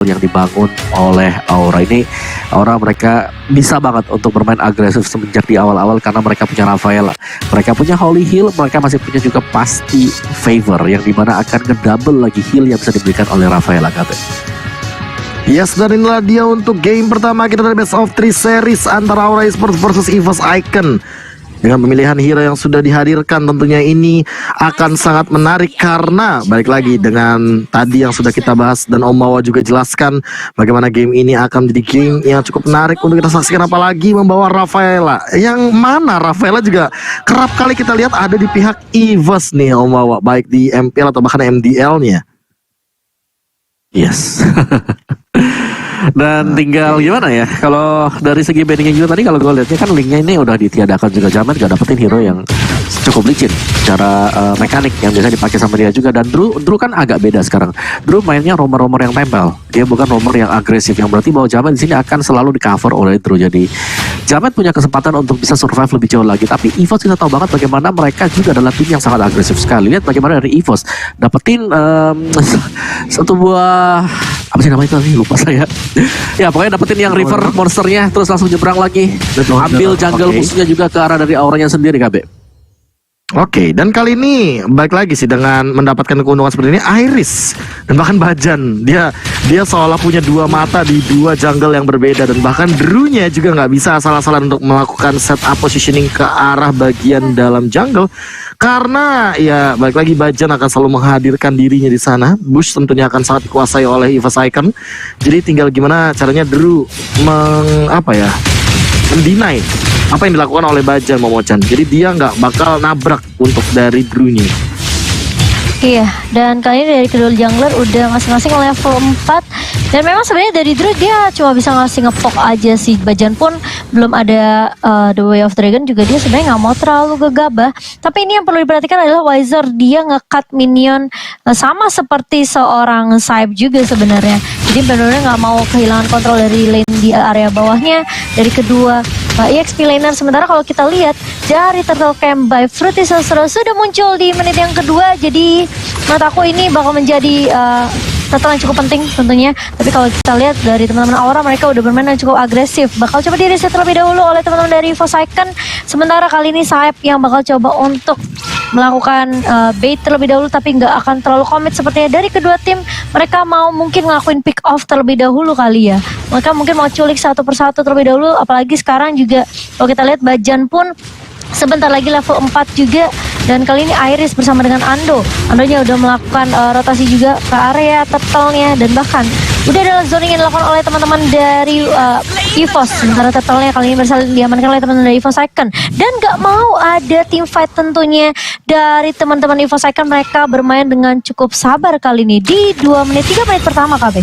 yang dibangun oleh Aura ini. Aura mereka bisa banget untuk bermain agresif semenjak di awal-awal karena mereka punya Rafaela, mereka punya Holy Heal, mereka masih punya juga pasti Favor yang dimana akan ngedouble lagi heal yang bisa diberikan oleh Rafaela KB. Yes, dan inilah dia untuk game pertama kita dari Best of 3 series antara Aura Esports versus EVOS Icon. Dengan pemilihan hero yang sudah dihadirkan tentunya ini akan sangat menarik karena balik lagi dengan tadi yang sudah kita bahas dan Om Mawa juga jelaskan bagaimana game ini akan menjadi game yang cukup menarik untuk kita saksikan, apalagi membawa Rafaela yang mana Rafaela juga kerap kali kita lihat ada di pihak EVOS nih Om Mawa, baik di MPL atau bahkan MDL-nya. Yes. Dan tinggal gimana ya, kalau dari segi bandingnya juga tadi kalau gue lihatnya kan linknya ini udah ditiadakan juga, Jamet gak dapetin hero yang cukup licin secara mekanik yang biasa dipakai sama dia juga. Dan Drew kan agak beda sekarang. Drew mainnya romer-romer yang tempel, dia bukan romer yang agresif, yang berarti bahwa Jamet di sini akan selalu di cover oleh Drew. Jadi Jamet punya kesempatan untuk bisa survive lebih jauh lagi. Tapi EVOS kita tahu banget bagaimana mereka juga adalah tim yang sangat agresif sekali. Lihat bagaimana dari EVOS dapetin satu buah apa sih namanya itu, lupa saya. Ya pokoknya dapetin yang river monsternya, terus langsung nyebrang lagi, ambil jungle musuhnya juga ke arah dari auranya sendiri KB. Oke, dan kali ini baik lagi sih dengan mendapatkan keuntungan seperti ini Iris dan bahkan Bajan. Dia seolah punya dua mata di dua jungle yang berbeda, dan bahkan Drew-nya juga nggak bisa asal-asalan untuk melakukan setup positioning ke arah bagian dalam jungle karena ya balik lagi Bajan akan selalu menghadirkan dirinya di sana. Bush tentunya akan sangat dikuasai oleh EVOS Icon. Jadi tinggal gimana caranya Drew mendinai apa yang dilakukan oleh Bajan Momochan. Jadi dia nggak bakal nabrak untuk dari Drew-nya. Iya, dan kali ini dari kedua jungler udah masing-masing level 4. Dan memang sebenarnya dari Drew dia cuma bisa ngasih ngepok aja sih. Bajan pun belum ada The Way of Dragon juga, dia sebenarnya nggak mau terlalu gegabah. Tapi ini yang perlu diperhatikan adalah Wizer, dia nge-cut minion sama seperti seorang Saib juga sebenarnya. Jadi benar-benar nggak mau kehilangan kontrol dari lane di area bawahnya. Dari kedua EXP laner, sementara kalau kita lihat dari Turtle Camp by Fruity Sosro sudah muncul di menit yang kedua. Jadi menurut aku ini bakal menjadi turtle yang cukup penting tentunya. Tapi kalau kita lihat dari teman-teman Aura, mereka udah bermain yang cukup agresif. Bakal coba di reset terlebih dahulu oleh teman-teman dari EVOS Icon. Sementara kali ini Saib yang bakal coba untuk melakukan bait terlebih dahulu, tapi nggak akan terlalu komit sepertinya dari kedua tim. Mereka mau mungkin ngelakuin pick off terlebih dahulu kali ya. Mereka mungkin mau culik satu persatu terlebih dahulu. Apalagi sekarang juga kalau kita lihat Bajan pun sebentar lagi level 4 juga. Dan kali ini Iris bersama dengan Andonya udah melakukan rotasi juga ke area turtle-nya. Dan bahkan udah ada zoning yang dilakukan oleh teman-teman dari EVOS. Sementara turtle-nya kali ini bersalin diamankan oleh teman-teman dari EVOS Icon. Dan gak mau ada team fight tentunya dari teman-teman EVOS Icon. Mereka bermain dengan cukup sabar kali ini di 3 menit pertama KB.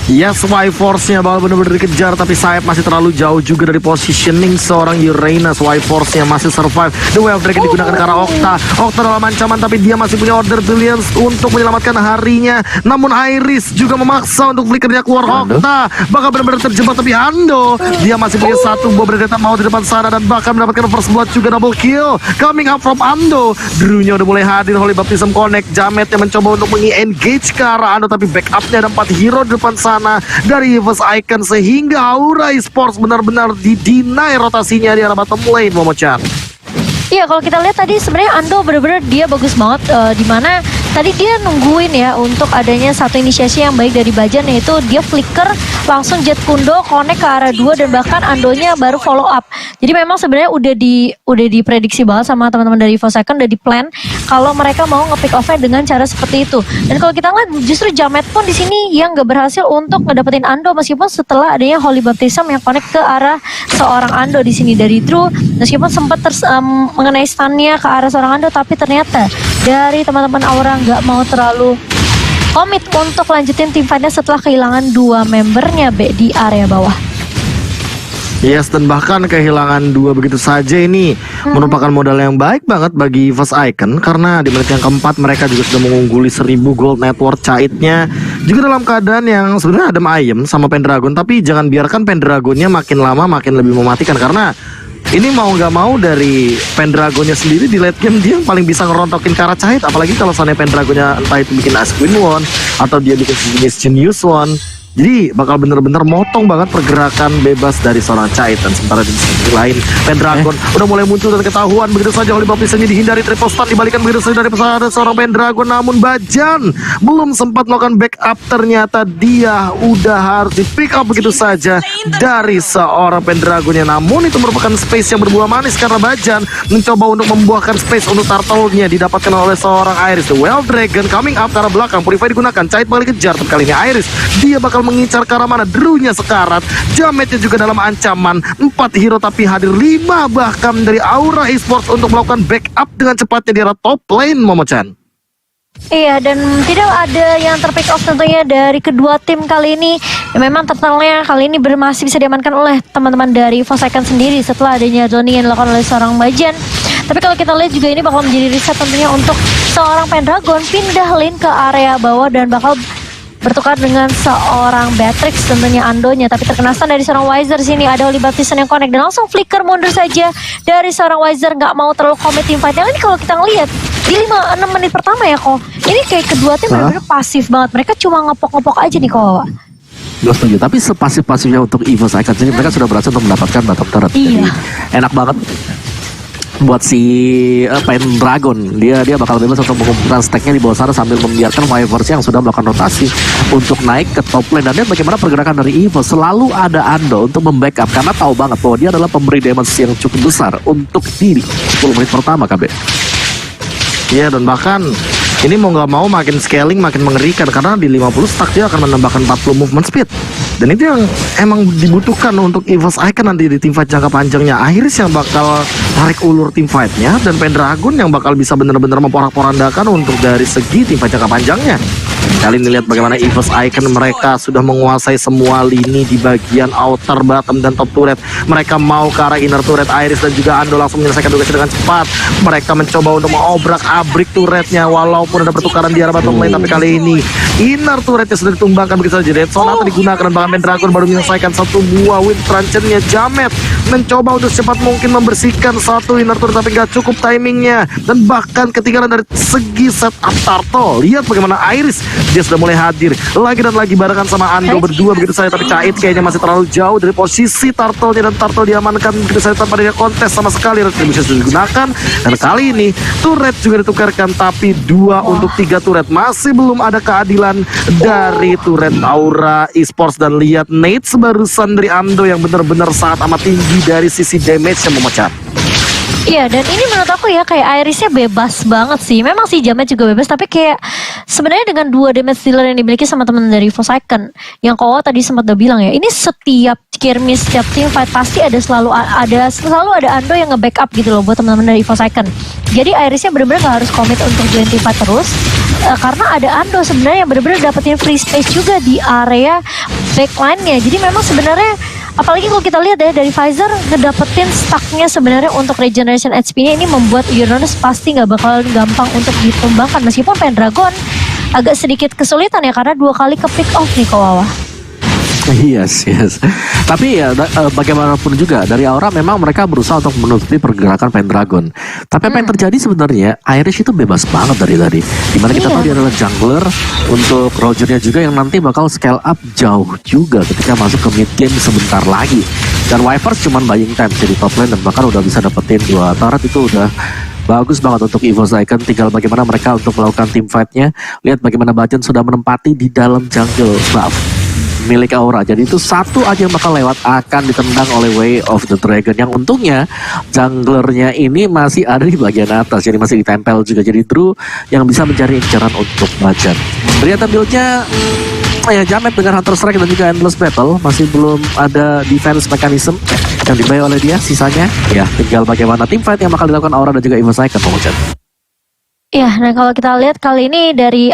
Yes, Y-Force-nya bakal benar-benar dikejar, tapi Saib masih terlalu jauh juga dari positioning seorang Urena. Y-Force-nya masih survive. The Way of Dragon digunakan ke arah Okta. Okta dalam ancaman, tapi dia masih punya Order Brilliance untuk menyelamatkan harinya. Namun Iris juga memaksa untuk flickernya keluar. Okta bakal benar-benar terjebak, tapi Ando dia masih punya satu buah berdata mau di depan sana dan bahkan mendapatkan first blood juga, double kill coming up from Ando. Drew-nya udah mulai hadir, Holy Baptism Connect. Jamet yang mencoba untuk mengi-engage ke arah Ando, tapi backupnya ada 4 hero di depan sana dari EVOS Icon sehingga Aura Esports benar-benar didinai rotasinya di arah bottom lane, Momochan. Iya, kalau kita lihat tadi sebenarnya Ando benar-benar dia bagus banget, dimana tadi dia nungguin ya untuk adanya satu inisiasi yang baik dari Bajan, yaitu dia flicker langsung jet kundo connect ke arah 2 dan bahkan Andonya baru follow up. Jadi memang sebenarnya udah diprediksi banget sama teman-teman dari EVOS Icon, udah di plan kalau mereka mau nge-pick off-nya dengan cara seperti itu. Dan kalau kita lihat justru Jamet pun di sini yang gak berhasil untuk ngedapetin Ando, meskipun setelah adanya Holy Baptism yang connect ke arah seorang Ando di sini dari Drew, meskipun sempat mengenai stunnya ke arah seorang Ando, tapi ternyata dari teman-teman Aura nggak mau terlalu komit untuk lanjutin tim fight-nya setelah kehilangan 2 membernya di area bawah. Yes, dan bahkan kehilangan 2 begitu saja ini merupakan modal yang baik banget bagi EVOS Icon, karena di menit yang keempat mereka juga sudah mengungguli 1000 gold network caitnya juga dalam keadaan yang sebenarnya adem ayem sama Pendragon. Tapi jangan biarkan Pendragonnya makin lama makin lebih mematikan, karena Ini mau nggak mau dari Pendragonnya sendiri di late game dia yang paling bisa ngerontokin ke arah Cahit. Apalagi kalau seandainya Pendragonnya entah itu bikin Ice Queen One atau dia bikin sejenis Genius One. Jadi bakal bener-bener motong banget pergerakan bebas dari seorang Cahit. Dan sementara di sisi lain Pendragon udah mulai muncul dan ketahuan. Begitu saja oleh Baptisannya dihindari triple stun. Dibalikan begitu saja dari pesawat seorang Pendragon. Namun Bajan belum sempat melakukan backup. Ternyata dia udah harus di pick up begitu saja dari seorang Pendragonnya. Namun itu merupakan space yang berbuah manis karena Bajan mencoba untuk membuahkan space untuk turtle-nya didapatkan oleh seorang Iris. The Wild Dragon coming up ke arah belakang. Purify digunakan. Cahit bakal dikejar. Tapi kali ini Iris dia bakal mengincar ke arah mana. Drew-nya sekarat. Jametnya juga dalam ancaman. 4 hero tapi hadir 5 bahkan dari Aura Esports untuk melakukan backup dengan cepatnya di arah top lane, Momo-chan. Iya, dan tidak ada yang terpick off tentunya dari kedua tim kali ini. Ya, memang turtle-nya kali ini masih bisa diamankan oleh teman-teman dari Forsaken sendiri setelah adanya zoning yang dilakukan oleh seorang Bajan. Tapi kalau kita lihat juga ini bakal menjadi reset tentunya untuk seorang Pendragon pindah lane ke area bawah dan bakal bertukar dengan seorang Beatrix tentunya Andonya, tapi terkena stun dari seorang Wizer. Sini ada Oli Baptisten yang connect dan langsung flicker mundur saja dari seorang Wizer, nggak mau terlalu commit team fight. Yang ini kalau kita ngelihat di 5-6 menit pertama ya kok, ini kayak kedua tim benar-benar pasif banget. Mereka cuma ngepok-ngepok aja nih kok. Gue setuju, tapi sepasif-pasifnya untuk EVOS Icons ini mereka sudah berhasil untuk mendapatkan bottom turret. Iya. Jadi enak banget buat si Pendragon. Dia bakal bebas untuk mengumpulkan stacknya di bawah sana sambil membiarkan Wyvers yang sudah melakukan rotasi untuk naik ke top lane. Dan lihat bagaimana pergerakan dari EVOS, selalu ada Ando untuk membackup karena tahu banget bahwa dia adalah pemberi damage yang cukup besar untuk diri 10 menit pertama KB. Iya, dan bahkan ini mau nggak mau makin scaling makin mengerikan karena di 50 stack dia akan menambahkan 40 movement speed. Dan itu yang emang dibutuhkan untuk EVOS Icon nanti di teamfight jangka panjangnya. Iris yang bakal tarik ulur teamfightnya dan Pendragon yang bakal bisa benar-benar memporak-porandakan untuk dari segi teamfight jangka panjangnya. Kali ini lihat bagaimana EVOS Icon mereka sudah menguasai semua lini di bagian outer, bottom, dan top turret. Mereka mau ke arah inner turret. Iris dan juga Ando langsung menyelesaikan tugasnya dengan cepat. Mereka mencoba untuk mengobrak-abrik turretnya walaupun ada pertukaran di arah bottom lane. Tapi kali ini inner turretnya sudah ditumbangkan begitu saja. Red Sonata digunakan dan bahkan Pendragon baru menyelesaikan satu buah wind truncheon-nya. Jamet mencoba untuk secepat mungkin membersihkan satu inner turret tapi nggak cukup timingnya. Dan bahkan ketinggalan dari segi setup turtle. Lihat bagaimana Iris dia sudah mulai hadir lagi dan lagi barengan sama Ando berdua begitu saja. Tapi Cahit kayaknya masih terlalu jauh dari posisi turtle-nya dan turtle diamankan begitu saja tanpa ada kontes sama sekali. Retribution sudah digunakan dan kali ini turret juga ditukarkan tapi 2 untuk 3 turret. Masih belum ada keadilan dari turret Aura Esports. Dan lihat Nate barusan dari Ando yang benar-benar sangat amat tinggi dari sisi damage yang memecah. Iya, dan ini menurut aku ya kayak Irisnya bebas banget sih. Memang sih Jamet juga bebas, tapi kayak sebenarnya dengan 2 damage dealer yang dimiliki sama teman dari Forsaken, yang Kowo tadi sempat udah bilang ya, ini setiap skirmish, setiap team fight pasti selalu ada Ando yang nge-backup gitu loh buat teman-teman dari Forsaken. Jadi Irisnya benar-benar gak harus komit untuk join team fight terus, karena ada Ando sebenarnya yang benar-benar dapetin free space juga di area backline-nya. Jadi memang sebenarnya apalagi kalau kita lihat ya dari Pfizer ngedapetin stacknya sebenarnya untuk regeneration HP-nya ini membuat Uranus pasti nggak bakal gampang untuk ditumbangkan. Meskipun Pendragon agak sedikit kesulitan ya karena 2 kali ke pick off nih Kawawa. Yes. Tapi ya bagaimanapun juga dari Aura memang mereka berusaha untuk menutupi pergerakan Pendragon. Tapi apa yang terjadi sebenarnya Irish itu bebas banget dari tadi. Dimana kita tahu dia adalah jungler untuk Rogernya juga yang nanti bakal scale up jauh juga ketika masuk ke mid game sebentar lagi. Dan Wyvers cuman buying time jadi top lane dan bahkan udah bisa dapetin 2 turret itu udah bagus banget untuk EVOS Icon. Tinggal bagaimana mereka untuk melakukan team fight-nya. Lihat bagaimana Bajan sudah menempati di dalam jungle buff milik Aura. Jadi itu satu aja yang bakal lewat akan ditendang oleh Way of the Dragon. Yang untungnya junglernya ini masih ada di bagian atas, jadi masih ditempel juga. Jadi Drew yang bisa mencari incaran untuk Bajan. Ternyata build-nya ya Jamet dengan Hunter Strike dan juga Endless Battle. Masih belum ada defense mechanism yang dibayar oleh dia. Sisanya ya tinggal bagaimana team fight yang bakal dilakukan Aura dan juga EVOS Icon, Pengucat. Ya, nah kalau kita lihat kali ini dari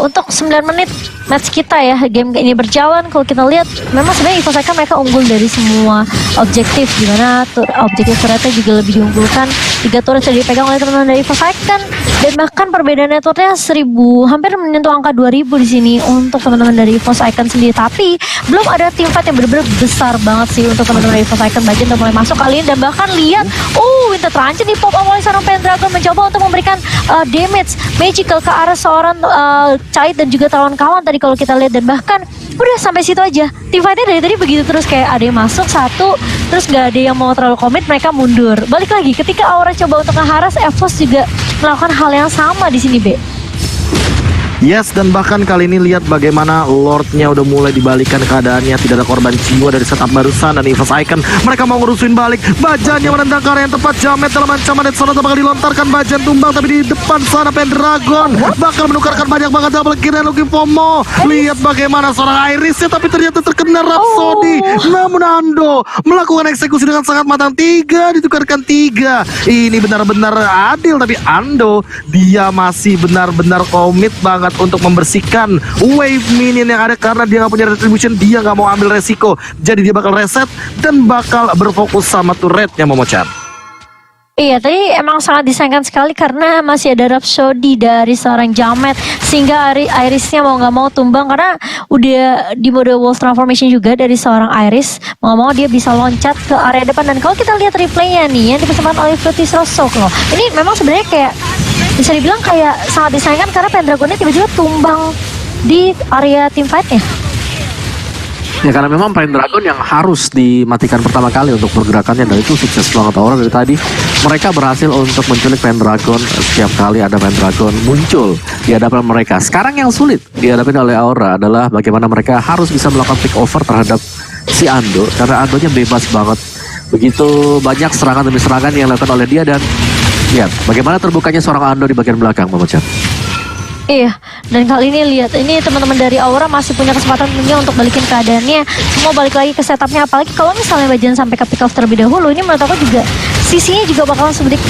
untuk 9 menit match kita ya, game ini berjalan. Kalau kita lihat memang sebenarnya EVOS Icon mereka unggul dari semua objektif, dimana objektif turretnya juga lebih diunggulkan. 3 turret sudah dipegang oleh teman-teman dari EVOS Icon. Dan bahkan perbedaan networknya 1000, hampir menyentuh angka 2000 di sini untuk teman-teman dari EVOS Icon sendiri. Tapi belum ada team fight yang benar-benar besar banget sih untuk teman-teman dari EVOS Icon. Bajan udah mulai masuk kali ini dan bahkan lihat, Winter Truncheon di pop up oleh seorang Pendragon mencoba untuk memberikan damage magical ke arah seorang Chait dan juga kawan-kawan tadi kalau kita lihat, dan bahkan udah sampai situ aja. Team fightnya dari tadi begitu terus, kayak ada yang masuk satu, terus gak ada yang mau terlalu komit, mereka mundur. Balik lagi ketika Aura coba untuk ngeharas, EVOS juga melakukan hal yang sama di sini, Be. Yes, dan bahkan kali ini lihat bagaimana Lordnya udah mulai dibalikan keadaannya. Tidak ada korban jiwa dari setup barusan dan EVOS Icon. Mereka mau ngerusuin balik. Bajan yang menendang ke arah yang tepat. Jamet dalam ancaman dan sana bakal dilontarkan. Bajan tumbang tapi di depan sana Pendragon bakal menukarkan banyak banget double kill dan looking FOMO. Lihat bagaimana seorang Irisnya tapi ternyata terkena Rhapsody. Namun Ando melakukan eksekusi dengan sangat matang. 3 ditukarkan 3. Ini benar-benar adil, tapi Ando dia masih benar-benar komit banget untuk membersihkan wave minion yang ada karena dia nggak punya retribution, dia nggak mau ambil resiko, jadi dia bakal reset dan bakal berfokus sama turretnya, Momochan. Iya, tadi emang sangat disayangkan sekali karena masih ada Rhapsody dari seorang Jamet, sehingga Irisnya mau nggak mau tumbang karena udah di mode Wolf Transformation juga dari seorang Iris. Mau nggak mau dia bisa loncat ke area depan, dan kalau kita lihat replaynya nih yang dipersembahkan oleh Fruity Rosok loh, ini memang sebenarnya kayak bisa dibilang kayak sangat disayangkan karena Pendragonnya tiba-tiba tumbang di area team fightnya. Ya karena memang Pendragon yang harus dimatikan pertama kali untuk pergerakannya, dan itu sukses banget Aura dari tadi. Mereka berhasil untuk menculik Pendragon. Setiap kali ada Pendragon muncul di hadapan mereka. Sekarang yang sulit dihadapi oleh Aura adalah bagaimana mereka harus bisa melakukan pick over terhadap si Ando, karena Andonya bebas banget. Begitu banyak serangan demi serangan yang dilakukan oleh dia, dan lihat bagaimana terbukanya seorang Ando di bagian belakang, Momochan. Iya, dan kali ini lihat, ini teman-teman dari Aura masih punya kesempatan tentunya untuk balikin keadaannya. Semua balik lagi ke setupnya, apalagi kalau misalnya Bajan sampai ke pick off terlebih dahulu, ini menurut aku juga sisinya juga bakalan sedikit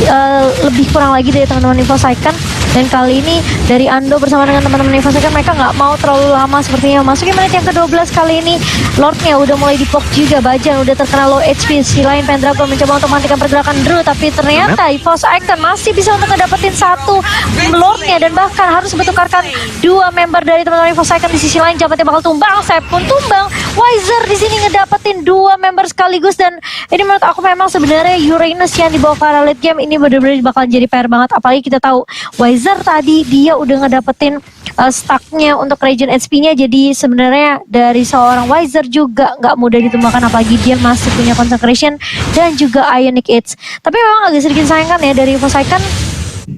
lebih kurang lagi dari teman-teman EVOS Icon. Dan kali ini dari Ando bersama dengan teman-teman EVOS Icon, mereka nggak mau terlalu lama sepertinya. Masukin menit yang ke-12 kali ini, Lordnya udah mulai dipok juga. Bajan udah terkena low HP. Si lain Pendragon mencoba untuk menghentikan pergerakan Drew, tapi ternyata EVOS Icon masih bisa untuk ngedapetin satu Lordnya, dan bahkan harus bertukarkan 2 member dari teman-teman EVOS Icon. Di sisi lain Jametnya bakal tumbang, Sep pun tumbang. Wizer di sini ngedapetin 2 member sekaligus, dan ini menurut aku memang sebenarnya Uranus yang dibawa ke arah late game ini benar-benar bakal jadi PR banget. Apalagi kita tahu Wizer tadi dia udah ngedapetin stacknya untuk regen HP-nya, jadi sebenarnya dari seorang Wizer juga nggak mudah ditumbangkan, apalagi dia masih punya consecration dan juga Ionic Edge. Tapi memang agak sedikit sayangkan ya dari EVOS Icon,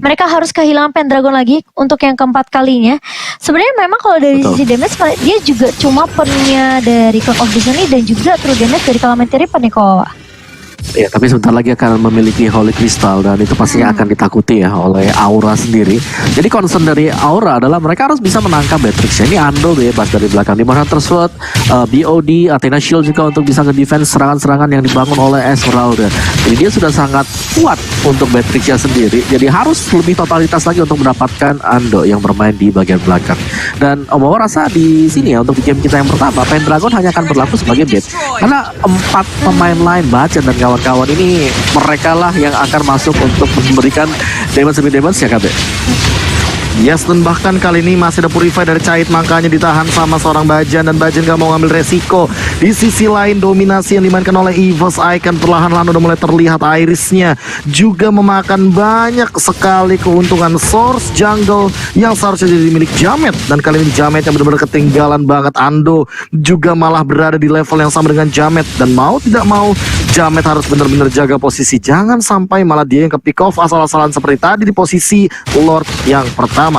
mereka harus kehilangan Pendragon lagi untuk yang keempat kalinya. Sebenarnya memang kalau dari sisi damage dia juga cuma punya dari Clock of Destiny dan juga true damage dari Calamity Reaper nih Kowa. Ya, tapi sebentar lagi akan memiliki Holy Crystal, dan itu pastinya akan ditakuti ya oleh Aura sendiri. Jadi concern dari Aura adalah mereka harus bisa menangkap Beatrix. Ini Ando bebas dari belakang. Di mana Tersword, BOD, Athena Shield juga untuk bisa ngedefense serangan-serangan yang dibangun oleh Esmeralda. Jadi dia sudah sangat kuat untuk Beatrixnya sendiri. Jadi harus lebih totalitas lagi untuk mendapatkan Ando yang bermain di bagian belakang. Dan Om Bawa rasa di sini ya untuk di game kita yang pertama, Pendragon hanya akan berlaku sebagai bait. Karena 4 pemain lain, Bajan dan kawan-kawan ini, mereka lah yang akan masuk untuk memberikan damage ya KB. Yes, dan bahkan kali ini masih ada Purify dari Chait, makanya ditahan sama seorang Bajan, dan Bajan gak mau ngambil resiko. Di sisi lain dominasi yang dimainkan oleh EVOS Icon, perlahan-lahan udah mulai terlihat Irisnya juga memakan banyak sekali keuntungan source jungle yang seharusnya jadi milik Jamet, dan kali ini Jamet yang benar-benar ketinggalan banget. Ando juga malah berada di level yang sama dengan Jamet, dan mau tidak mau Jamet harus benar-benar jaga posisi, jangan sampai malah dia yang ke pick off asal-asalan seperti tadi di posisi Lord yang pertama.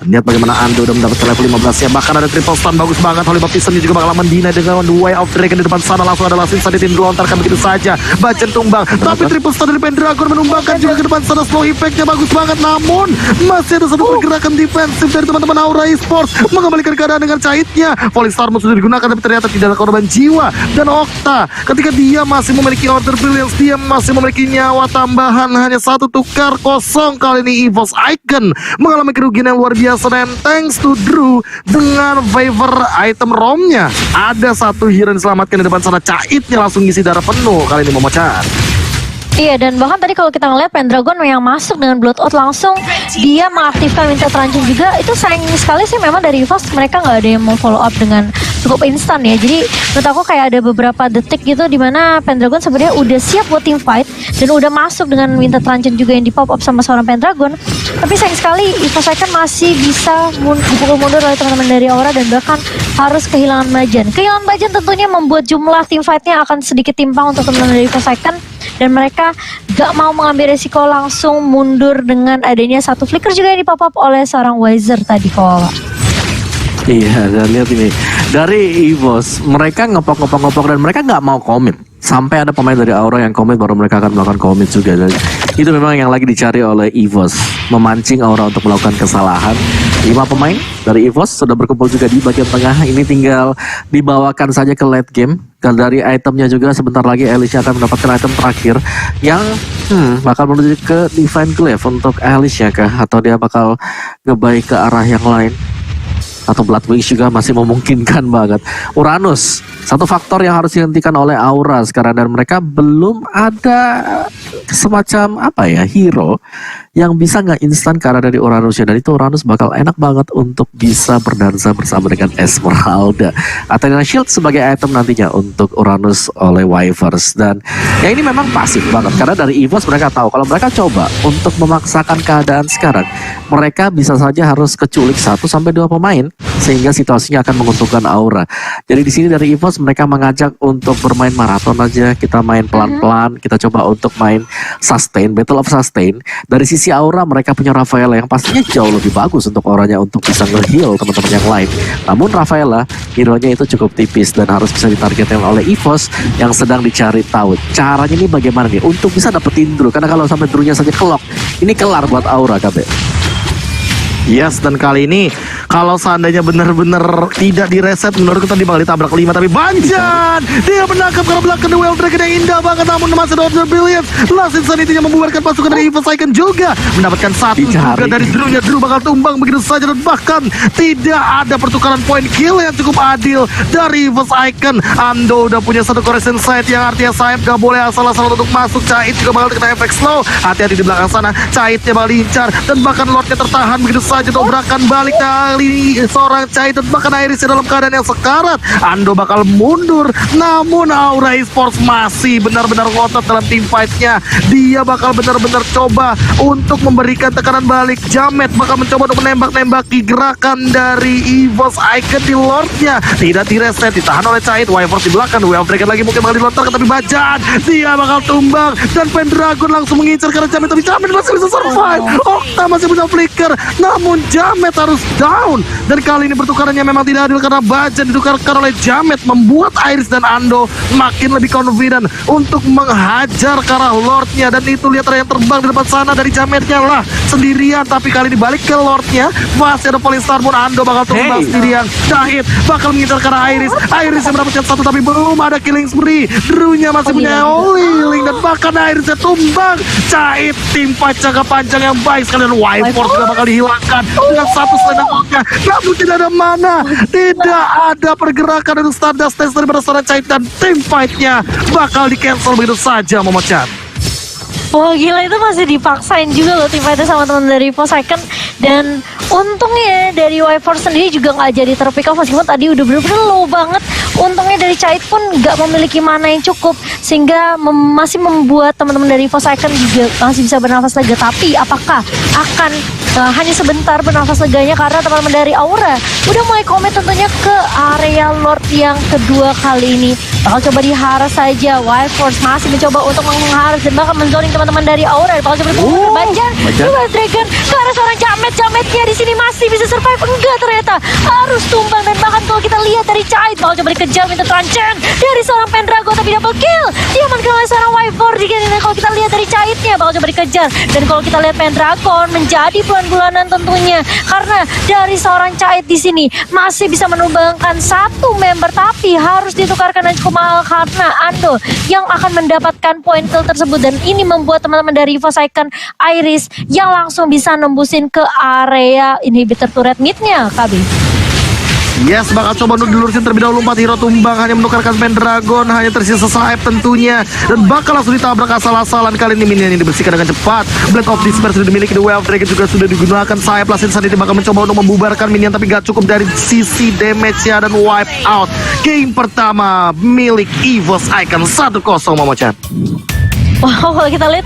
Lihat bagaimana Ando udah mendapatkan level 15 ya. Bahkan ada triple stun bagus banget. Holy Baptism juga bakal mendina dengan The Way of Dragon di depan sana. Langsung ada Lasin Saditin dilontarkan begitu saja. Bajan tumbang, tapi triple stun dari Pendragon menumbangkan juga ke depan sana. Slow effect-nya bagus banget. Namun masih ada satu pergerakan defensif dari teman-teman Aura Esports mengembalikan keadaan dengan Chaitnya. Volley Storm sudah digunakan tapi ternyata tidak ada korban jiwa. Dan Okta ketika dia masih memiliki Order Brilliance, dia masih memiliki nyawa tambahan. Hanya 1 tukar kosong. Kali ini EVOS Icon mengalami kerugian yang luar biasa. Dan thanks to Drew dengan favor item romnya, ada 1 hero yang diselamatkan di depan sana. Chaitnya langsung ngisi darah penuh kali ini Momochan. Iya, dan bahkan tadi kalau kita ngeliat Pendragon yang masuk dengan Bloodout langsung dia mengaktifkan Winter Truncheon juga. Itu sayang sekali sih memang dari EVOS mereka nggak ada yang mau follow up dengan cukup instan ya. Jadi menurut aku kayak ada beberapa detik gitu dimana Pendragon sebenarnya udah siap buat team fight dan udah masuk dengan Winter Truncheon juga yang di pop up sama seorang Pendragon. Tapi sayang sekali EVOS Icon masih bisa dipukul mundur oleh teman-teman dari Aura dan bahkan harus kehilangan Bajan. Kehilangan Bajan tentunya membuat jumlah team fightnya akan sedikit timpang untuk teman-teman dari EVOS Icon. Dan mereka gak mau mengambil resiko langsung mundur dengan adanya satu flicker juga yang dipop up oleh seorang Wizer tadi Kawawa. Iya, dan lihat ini dari EVOS, mereka ngepok dan mereka nggak mau komit. Sampai ada pemain dari Aura yang komit, baru mereka akan melakukan komit juga. Dan itu memang yang lagi dicari oleh EVOS, memancing Aura untuk melakukan kesalahan. 5 pemain dari EVOS sudah berkumpul juga di bagian tengah. Ini tinggal dibawakan saja ke late game. Dan dari itemnya juga sebentar lagi Alicia akan mendapatkan item terakhir yang bakal menuju ke Divine Glaive untuk Alicia kah? Atau dia bakal ngebaik ke arah yang lain? Atau Blood Wings juga masih memungkinkan banget. Uranus, satu faktor yang harus dihentikan oleh Aura sekarang, dan mereka belum ada semacam apa ya, hero yang bisa nggak instan karena dari Uranusnya, dan itu Uranus bakal enak banget untuk bisa berdansa bersama dengan Esmeralda. Athena Shield sebagai item nantinya untuk Uranus oleh Wyvers, dan ya ini memang pasif banget karena dari EVOS mereka tahu kalau mereka coba untuk memaksakan keadaan sekarang, mereka bisa saja harus keculik 1-2 pemain sehingga situasinya akan menguntungkan Aura. Jadi di sini dari EVOS mereka mengajak untuk bermain maraton aja, kita main pelan-pelan, kita coba untuk main sustain, battle of sustain. Dari sisi Aura mereka punya Rafaela yang pastinya jauh lebih bagus untuk Auranya untuk bisa nge-heal teman-teman yang lain. Namun Rafaela hero-nya itu cukup tipis dan harus bisa ditargetkan oleh EVOS yang sedang dicari tahu. Caranya ini bagaimana nih untuk bisa dapetin Drew, karena kalau sampai Drew-nya saja kelok, ini kelar buat Aura KB. Yes, dan kali ini kalau seandainya benar-benar tidak direset, menurutku tadi bakal ditabrak 5, tapi Banjan dia menangkap karena belakang The Wild Dragon yang indah banget, namun masih ada Billions. Last Insanity yang membubarkan pasukan dari EVOS Icon juga mendapatkan 1 juga dari Drew-nya. Drew bakal tumbang begitu saja, dan bahkan tidak ada pertukaran poin kill yang cukup adil dari EVOS Icon. Ando udah punya satu correction sight yang artinya Saib gak boleh asal-asal untuk masuk. Cait juga bakal kena efek slow, hati-hati di belakang sana. Caitnya bakal diincar dan bahkan Lordnya tertahan begitu saja. Dobrakan balik kali seorang Cait dan bahkan Iris dalam keadaan yang sekarat. Ando bakal mundur, namun Aura Esports masih benar-benar ngotot dalam team fight-nya. Dia bakal benar-benar coba untuk memberikan tekanan balik. Jamet bakal mencoba untuk menembak-nembaki gerakan dari EVOS Icon di Lordnya. Tidak direset, ditahan oleh Cait. Wyvers di belakang, Wild Dragon lagi mungkin bakal dilontarkan, tapi Bajan dia bakal tumbang dan Pendragon langsung mengincar karena Jamet, tapi Jamet masih bisa survive. Okta masih punya flicker, namun Jamet harus down. Dan kali ini pertukarannya memang tidak adil karena Bajan ditukarkan oleh Jamet, membuat Iris dan Ando makin lebih confident untuk menghajar ke arah Lordnya. Dan itu lihat ada yang terbang di depan sana dari Jametnya lah sendirian, tapi kali ini balik ke Lordnya masih ada Falling Star Moon. Ando bakal tumbang sendirian. Dahit bakal mengincar ke arah Iris. Iris yang mendapatkan 1 tapi belum ada killing spree. Drew-nya masih punya Liling dan bahkan Irisnya tumbang. Cait tim fight jangka panjang yang baik sekali, dan Wyvers juga bakal dihilangkan dengan 1 selendang emasnya. Namun tidak ada mana, tidak ada pergerakan untuk Stardust Dance dari seorang Cait, dan tim fight-nya bakal di cancel begitu saja, Momochan. Wah gila, itu masih dipaksain juga loh tim fighter sama teman dari EVOS Icon. Dan untungnya dari Wyvers sendiri juga nggak jadi terpick off, meskipun tadi udah bener-bener low banget. Untungnya dari Cait pun nggak memiliki mana yang cukup, sehingga masih membuat teman-teman dari EVOS Icon juga masih bisa bernafas lega. Tapi apakah akan hanya sebentar bernafas leganya, karena teman-teman dari Aura udah mulai komit tentunya ke area Lord yang kedua kali ini. Bakal coba diharas saja. Wyvers masih mencoba untuk mengharas dan bahkan menzoning teman-teman dari Aura. Bakal coba dibunuh Banjan. Wild Dragon ke arah seorang Jametnya di sini masih bisa survive. Enggak, ternyata harus tumbang. Dan bahkan kalau kita lihat dari Cait bakal coba dikejar Winter Truncheon dari seorang Pendragon, tapi double kill diamankan oleh seorang Wyvers. Dan kalau kita lihat dari Caitnya bakal coba dikejar, dan kalau kita lihat Pendragon menjadi bulan-bulanan tentunya, karena dari seorang Cait di sini masih bisa menumbangkan 1 member, tapi harus ditukarkan dan cukup mahal karena Ando yang akan mendapatkan poin kill tersebut. Dan ini membuat teman-teman dari EVOS Icon Iris yang langsung bisa nembusin ke area inhibitor turret midnya, KB. Yes, bakal coba untuk dilurusin terlebih dahulu. 4 hero tumbang, hanya menukarkan Pendragon, hanya tersisa Saeb tentunya. Dan bakal langsung ditabrak asal-asalan. Kali ini minion yang dibersihkan dengan cepat. Blade of Despair sudah dimiliki, The Way of Dragon juga sudah digunakan. Saeb Lasin saat ini bakal mencoba untuk membubarkan minion, tapi gak cukup dari sisi damage-nya dan wipe out. Game pertama milik Evil's Icon 1-0, Momo-chan. Wow, kalau kita lihat tuh